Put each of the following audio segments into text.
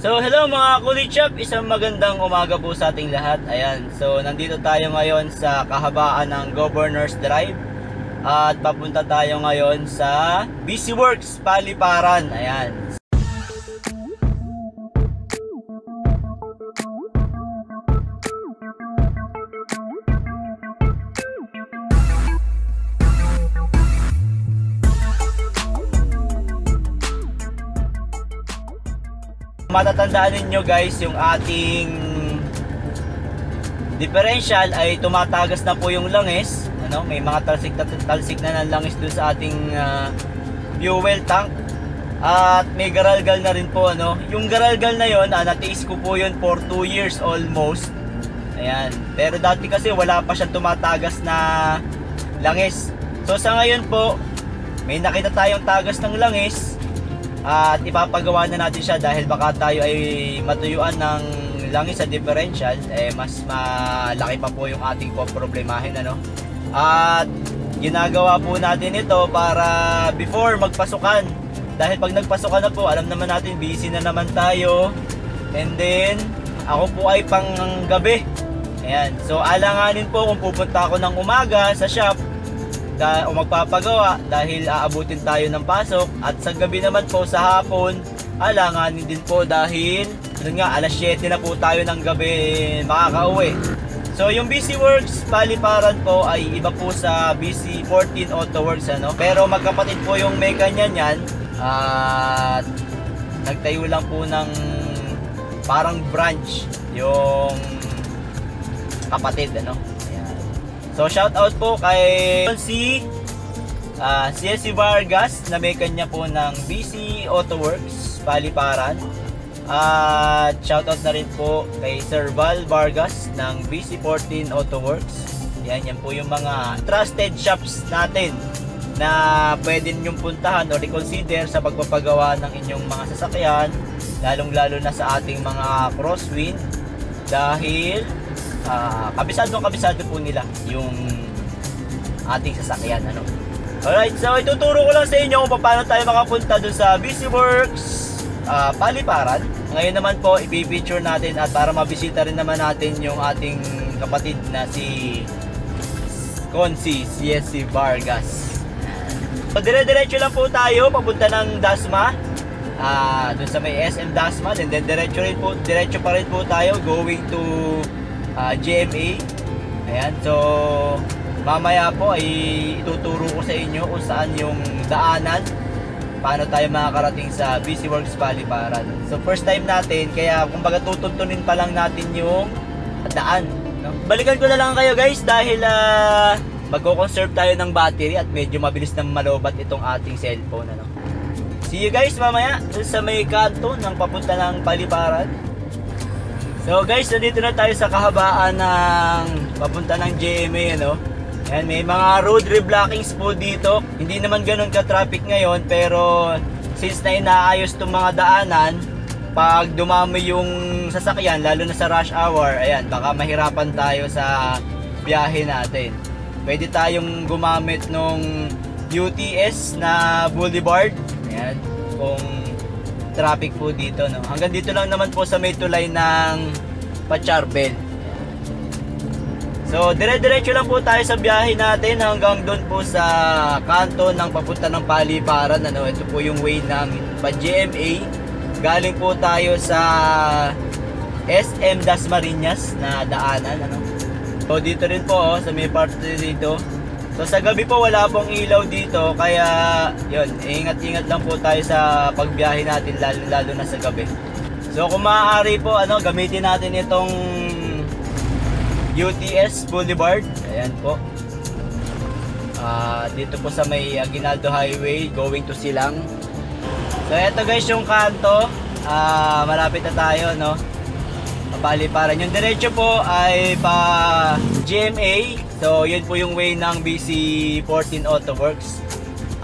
So hello mga kulichap, isang magandang umaga po sa ating lahat. Ayan, so nandito tayo ngayon sa kahabaan ng Governor's Drive. At papunta tayo ngayon sa BC Works, Paliparan. Ayan. Matatandaan ninyo guys, yung ating differential ay tumatagas na po yung langis. Ano, may mga talsik na ng langis dun sa ating fuel tank. At may garalgal na rin po. Ano. Yung garalgal na yon, natiis ko po yun for 2 years almost. Ayan. Pero dati kasi wala pa siyang tumatagas na langis. So sa ngayon po, may nakita tayong tagas ng langis. At ipapagawa na natin siya dahil baka tayo ay matuyuan ng langis sa differential, mas malaki pa po yung ating problemahin, ano. At ginagawa po natin ito para before magpasukan, dahil pag nagpasukan na po, alam naman natin busy na naman tayo, and then ako po ay pang gabi. Ayan, so alanganin po kung pupunta ako ng umaga sa shop o magpapagawa dahil aabutin tayo ng pasok, at sa gabi naman po sa hapon alanganin din po dahil nga alas 7 na po tayo ng gabi makakauwi. So yung BC Works Paliparan po ay iba po sa BC 14 Auto Works, ano, pero magkapatid po yung mekanya niyan. At nagtayo lang po ng parang branch yung kapatid, ano. So shout out po kay si CSC Vargas na may kanya po ng BC Auto Works Paliparan. At shout out na rin po kay Sir Val Vargas ng BC 14 Auto Works. Yan po yung mga trusted shops natin na pwede ninyong puntahan o reconsider sa pagpapagawa ng inyong mga sasakyan, lalong lalo na sa ating mga crosswind, dahil kabisado po nila yung ating sasakyan, ano. Alright, so ituturo ko lang sa inyo kung paano tayo makapunta dun sa BC Works Paliparan. Ngayon naman po i-feature natin at para mabisita rin naman natin yung ating kapatid na si Consi CSC Vargas. So dire-diretso lang po tayo papunta ng Dasma, dun sa may SM Dasma, and then diretso pa rin po tayo going to GMA. Ayan, so mamaya po ay ituturo ko sa inyo kung saan yung daanan, paano tayo makakarating sa BC Works Paliparan. So first time natin, kaya kumbaga tutuntunin pa lang natin yung daan, no? Balikan ko na lang kayo guys dahil magko-conserve tayo ng battery at medyo mabilis na malobat itong ating cellphone, ano. See you guys mamaya sa may kanto ng papunta ng Paliparan. So guys, nandito na tayo sa kahabaan ng papunta ng GMA, ano. Ayan, may mga road reblockings po dito. Hindi naman ganun ka-traffic ngayon, pero since na inaayos itong mga daanan, pag dumami yung sasakyan, lalo na sa rush hour, ayan, baka mahirapan tayo sa biyahe natin. Pwede tayong gumamit nung UTS na boulevard, ayan, kung traffic po dito, no. Hanggang dito lang naman po sa may tulay ng Pacharbel. So dire-diretso lang po tayo sa biyahe natin hanggang doon po sa kanto ng papunta ng Paliparan, ano. Ito po yung way ng GMA. Galing po tayo sa SM Dasmariñas na daanan, ano. So dito rin po, sa may part dito. So sa gabi po wala pong ilaw dito, kaya yun, ingat-ingat lang po tayo sa pagbiyahe natin, lalo na sa gabi. So kung maaari po, ano, gamitin natin itong UTS Boulevard. Ayan po. Dito po sa may Aguinaldo Highway going to Silang. So eto guys yung kanto. Malapit na tayo, no. Paliparan. Yung diretso po ay pa GMA. So yun po yung way ng BC 14 Auto Works.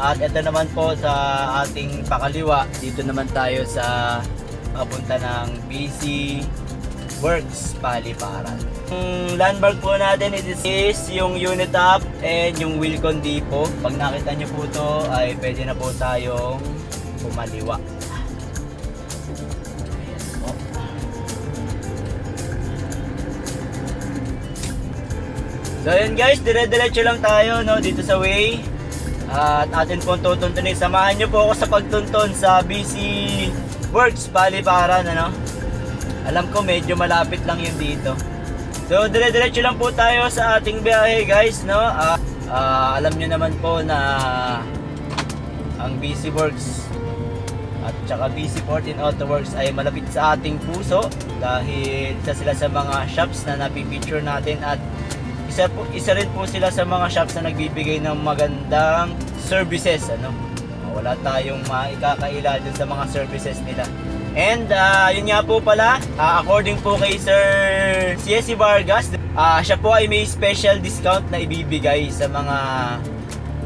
At ito naman po sa ating pakaliwa, dito naman tayo sa papunta ng BC Works Paliparan. Yung landmark po natin is yung unit up and yung Wilcon Depot. Pag nakita nyo po ito ay pwede na po tayong pumaliwa. Ayan po. So yun guys, dire-diretso lang tayo no, dito sa way. At atin pong tutuntunin. Samahan nyo po ako sa pagtunton sa BC Works Paliparan, ano. Alam ko medyo malapit lang yun dito. So dire-diretso lang po tayo sa ating biyahe guys, no. Alam nyo naman po na ang BC Works at saka BC14 Auto Works ay malapit sa ating puso dahil isa sila sa mga shops na napipicture natin at isa rin po sila sa mga shops na nagbibigay ng magandang services, ano. Wala tayong maikakaila dun sa mga services nila. And yun nga po pala, according po kay Sir CSC Vargas, siya po ay may special discount na ibibigay sa mga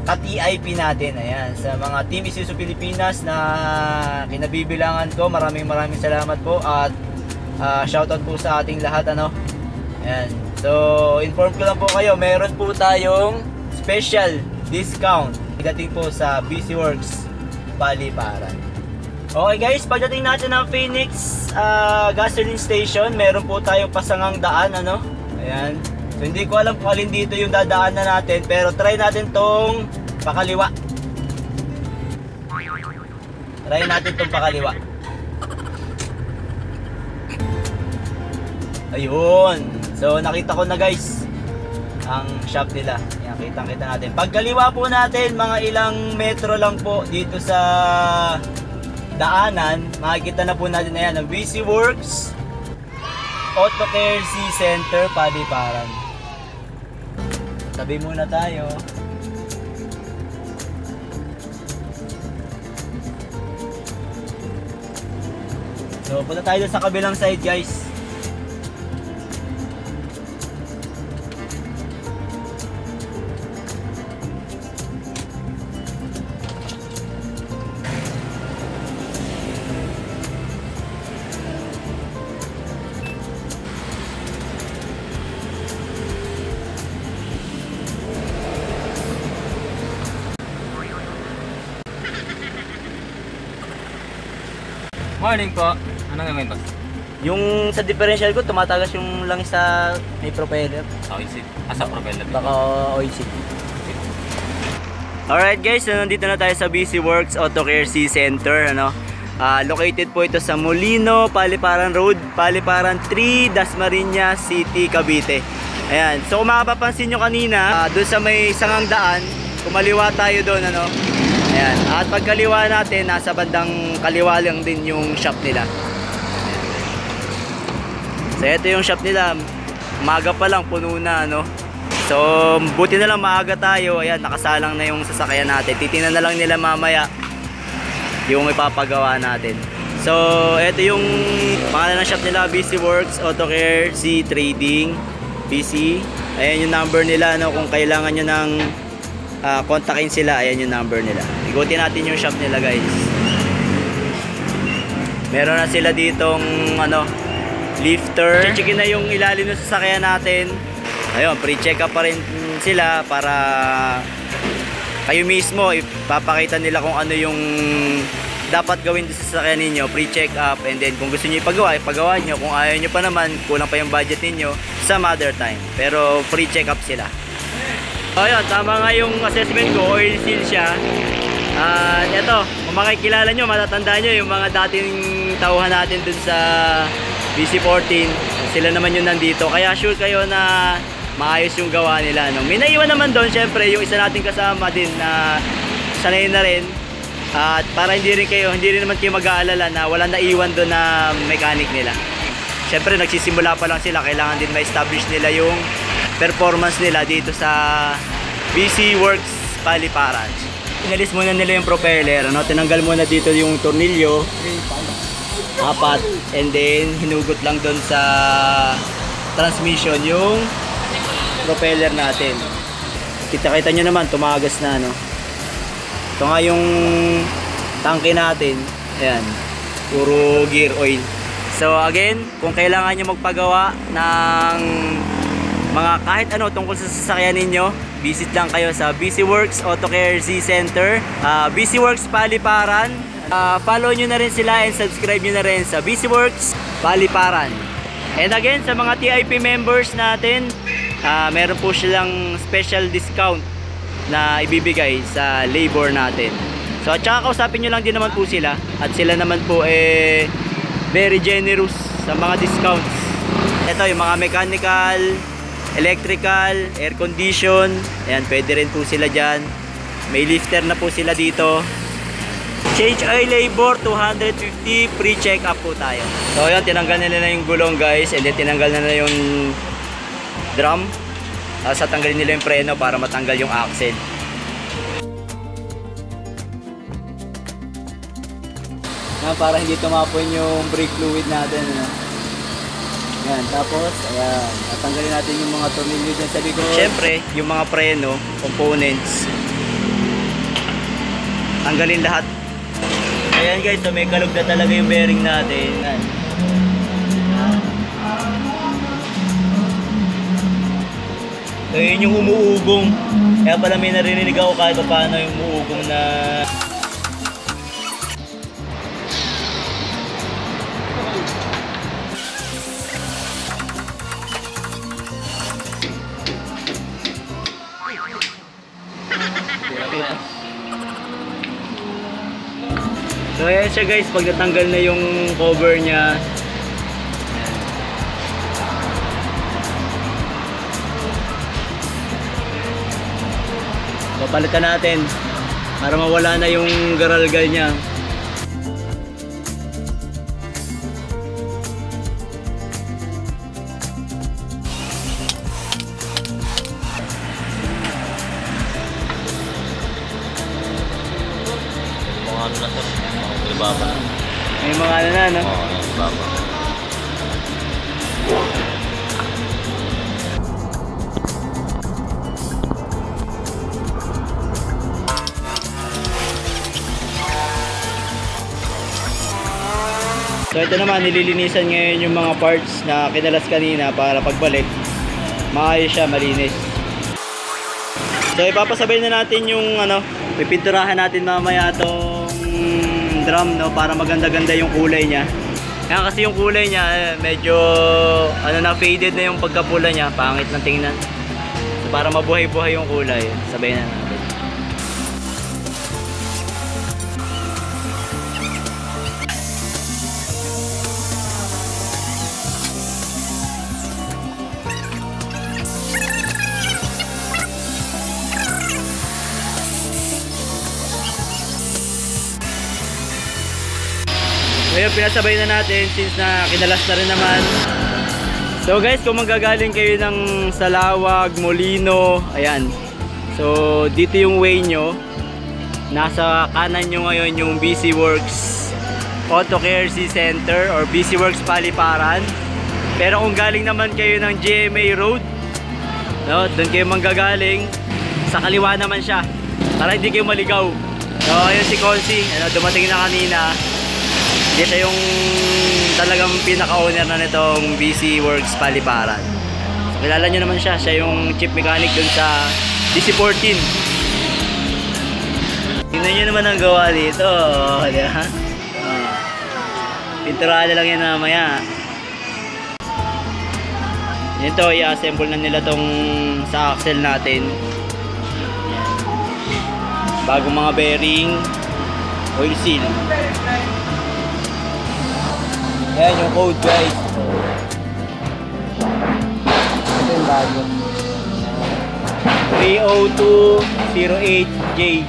ka-TIP natin. Ayan, sa mga Team Isuzu Pilipinas na kinabibilangan ko. Maraming salamat po at shoutout po sa ating lahat, ano. Ayan. So, inform ko lang po kayo, meron po tayong special discount pagdating po sa BC Works Paliparan. Okay guys, pagdating natin ng Phoenix gasoline station, meron po tayong pasangang daan, ano. Ayan. So, hindi ko alam kung alin dito yung dadaan na natin, pero try natin tong pakaliwa. Try natin tong pakaliwa. Ayun. So nakita ko na guys ang shop nila. Yan, kitang-kita natin. Pagkaliwa po natin, mga ilang metro lang po dito sa daanan, makikita na po natin na yan ang BC Works Auto Care C Center Paliparan. Tabi muna tayo. So punta tayo sa kabilang side guys. Morning po. Anong gagawin boss? Yung sa differential ko, tumatagas yung langis sa may propeller. Sa oil seat. Sa propeller. Baka oil seat. Alright guys, so nandito na tayo sa BC Works Auto Care C Center, ano. Located po ito sa Molino, Paliparan Road, Paliparan 3, Dasmariñas City, Cavite. Ayan. So kung makapapansin nyo kanina, doon sa may sangang daan, kumaliwa tayo doon, ano. Ayan. At pagkaliwa natin, nasa bandang kaliwa lang din yung shop nila. So ito yung shop nila. Maga pa lang, puno na, no. So buti na lang maaga tayo. Ayan, nakasalang na yung sasakyan natin. Titingnan na lang nila mamaya yung ipapagawa natin. So ito yung pangalan ng shop nila, BC Works Auto Care C Trading BC. Ayan yung number nila, no. Kung kailangan nyo ng kontakin sila, ayan yung number nila. Ikutin natin yung shop nila guys. Meron na sila ditong ano, lifter. Checkin na yung ilalim ng sasakyan natin. Ayun, pre-check up pa rin sila para kayo mismo ipapakita nila kung ano yung dapat gawin sa sasakyan ninyo. Pre-check up, and then kung gusto niyo ipagawa, ipagawa niyo. Kung ayaw niyo pa naman, kulang pa yung budget niyo, some other time. Pero pre-check up sila. Ayun, tama nga yung assessment ko, oil seal siya. Ito, kung makikilala nyo, matatandaan nyo yung mga dating tauhan natin dun sa BC14. Sila naman yung nandito, kaya sure kayo na maayos yung gawa nila, no? May naiwan naman doon, syempre, yung isa nating kasama din na sanay na rin. At para hindi rin naman kayo mag-aalala na wala naiwan doon na mechanic nila. Syempre, nagsisimula pa lang sila, kailangan din ma-establish nila yung performance nila dito sa BC Works Paliparan. Inalis muna nila yung propeller, ano? Tinanggal muna dito yung tornilyo, apat, and then hinugot lang doon sa transmission yung propeller natin. Kita-kita nyo naman, tumagas na, no? Ito nga yung tangke natin. Ayan, puro gear oil. So again, kung kailangan nyo magpagawa ng mga kahit ano tungkol sa sasakyan ninyo, visit lang kayo sa BC Works Auto Care Z Center, BC Works Paliparan. Follow nyo na rin sila and subscribe nyo na rin sa BC Works Paliparan. And again, sa mga TIP members natin, meron po silang special discount na ibibigay sa labor natin. So at saka kausapin nyo lang din naman po sila, at sila naman po very generous sa mga discounts. Ito yung mga mechanical, electrical, air condition, ayan, pwede rin po sila dyan. May lifter na po sila dito. Change oil labor 250, free check up po tayo. So ayan, tinanggal nila na yung gulong guys, and then tinanggal na yung drum. Sa tanggalin nila yung preno para matanggal yung axle. Para hindi tumapon yung brake fluid natin. Yan, tapos ayan, tatanggalin natin yung mga tornilyo dyan sa likod. Siyempre, yung mga preno, components, tanggalin lahat. Ayan guys, so may kalog na talaga yung bearing natin. Ayan. So yun yung umuugong. Kaya pala may narinig ako kahit paano yung umuugong na so ayan siya guys, pag natanggal na yung cover nya, papalitan natin para mawala na yung garalgal nya. Ano na sir? Ibaba na. May mga ano na, no? Oo, ibaba. So ito naman, nililinisan ngayon yung mga parts na kinalas kanina para pagbalik maayos siya, malinis. So ipapasabay na natin yung pipinturahan natin mamaya itong drum, no, para maganda-ganda yung kulay niya. Kaya kasi yung kulay niya medyo na faded na yung pagkapula niya, pangit ng tingnan. So para mabuhay-buhay yung kulay, sabay na natin. Ngayon pinasabay na natin since na kinalas na rin naman. So guys, kung manggagaling kayo ng Salawag, Molino, ayan. So dito yung way nyo. Nasa kanan nyo ngayon yung BC Works Auto Care Center or BC Works Paliparan. Pero kung galing naman kayo ng GMA Road, no, doon kayo manggagaling, sa kaliwa naman siya para hindi kayo maligaw. So ayun si Consi, dumating na kanina. Dito yung talagang pinaka-owner na nitong BC Works Paliparan. So, kilala nyo naman siya. Siya yung chief mechanic dun sa DC14. Tingnan nyo naman ang gawa dito. Diba? Pinturada lang yan mamaya. Ito, i-assemble na nila tong sa axle natin. Yan. Bagong mga bearing, oil seal. Ayan yung code guys. Ito yung bago. 30208J.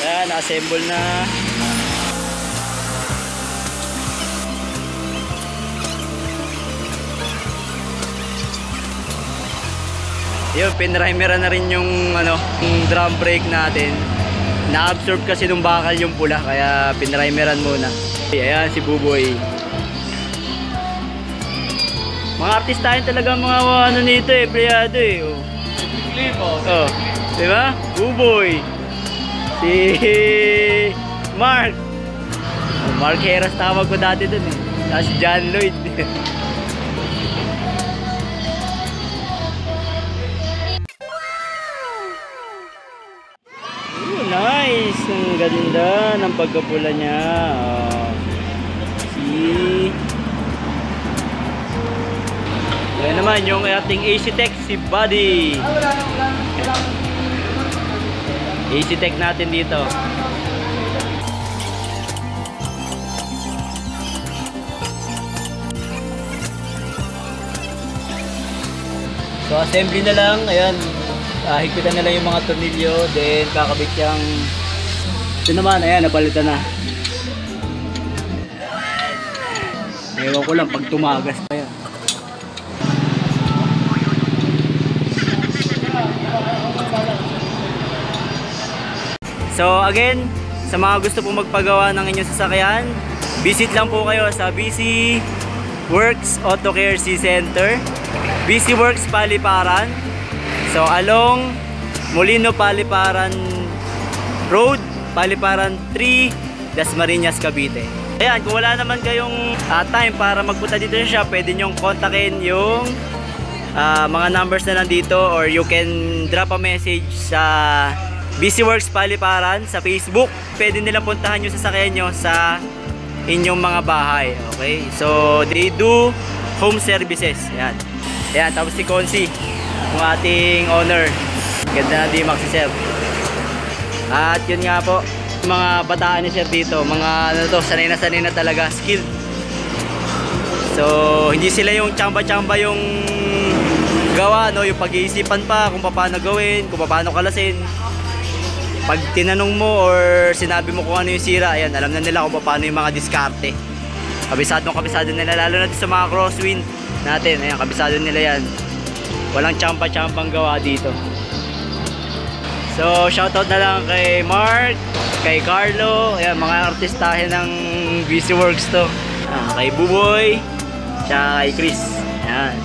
Ayan, na-assemble na. Yun, pinrimeran na rin yung yung drum brake natin. Na-absorb kasi nung bakal yung pula, kaya pinrimeran muna. Ayan si Buboy. Mga artistahin talaga mga ano nito eh, empleyado eh. Oh. Oh. Diba? Buboy. Si Mark. Oh, Mark Heras tawag ko dati dun eh. Tapos John Lloyd. Nice! Ang ganda ng pagkapula niya. Oh. See? Yan naman yung ating AC Tech, si Buddy. AC Tech natin dito. So assembly na lang. Ayan. Higpitan na lang yung mga tornilyo, then kakabit yung ito naman, ayan, napalitan na. Ewan ko lang pag tumagas pa yan. So again, sa mga gusto pong magpagawa ng inyong sasakyan, visit lang po kayo sa BC Works Auto Care C Center, BC Works Paliparan. So along Molino Paliparan Road, Paliparan 3, Dasmariñas, Cavite. Ayan, kung wala naman kayong time para magpunta dito sa shop, pwede nyong kontakin yung mga numbers na nandito, or you can drop a message sa BC Works Paliparan sa Facebook. Pwede nilang puntahan yung sasakyan nyo sa inyong mga bahay. Okay, so they do home services. Ayan. Ayan, tapos si Consi, yung ating owner. Ganda na D-Max si Sir. At yun nga po, mga bataan ni Sir dito, mga ano to, sanay na talaga, skilled. So hindi sila yung tsamba-tsamba yung gawa, no? Yung pag-iisipan pa kung paano gawin, kung paano kalasin. Pag tinanong mo or sinabi mo kung ano yung sira, ayan, alam na nila kung paano yung mga diskarte. Kabisado nila, lalo na sa mga crosswind natin. Ayan, kabisado nila yan. Walang champa-champang gawa dito. So shoutout na lang kay Mark, kay Carlo, ayan, mga artistahin ng BC Works to. Kay Buboy, tsaka kay Chris. Ayan.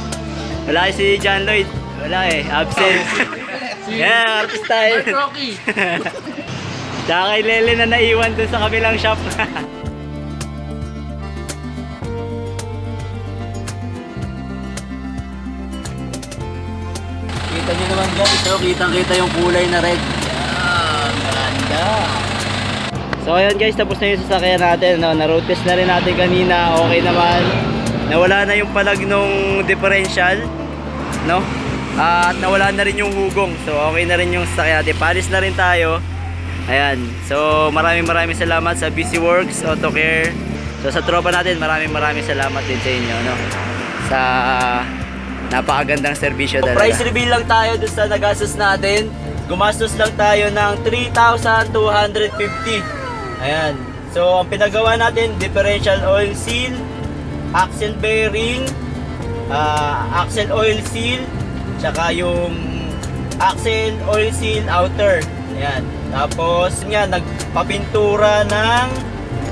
Wala si John Lloyd, wala eh, absent. Ayan, artistahin. Tsaka kay Lele na naiwan dun sa kabilang shop. Kita nyo naman guys, so kitang-kita yung kulay na red. Yan, ganda. So ayun guys, tapos na yung sasakyan natin, no? Na-road test na rin natin kanina, okay naman. Nawala na yung palag nung differential, no? At nawala na rin yung hugong. So okay na rin yung sasakyan natin. Palis na rin tayo. Ayan. So maraming salamat sa BC Works Auto Care. So sa tropa natin, maraming salamat din sa inyo, no? Sa napakagandang serbisyo talaga. Price reveal lang tayo dun sa nagastos natin. Gumastos lang tayo ng 3,250. Ayan. So ang pinagawa natin, differential oil seal, axle bearing, axle oil seal, tsaka yung axle oil seal outer. Ayan. Tapos nga nagpapintura ng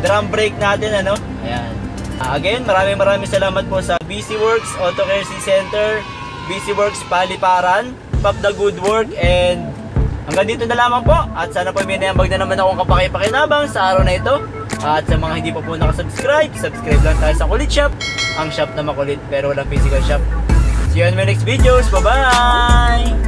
drum brake natin, ano? Ayan. Again, maraming salamat po sa BC Works Auto Care C Center, BC Works Paliparan. Pop the good work, and hanggang dito na lamang po. At sana po may nayambag na naman akong kapakipakinabang sa araw na ito. At sa mga hindi pa po nakasubscribe, subscribe lang tayo sa Kulit Shop, ang shop na makulit pero walang physical shop. See you on my next videos. Bye bye!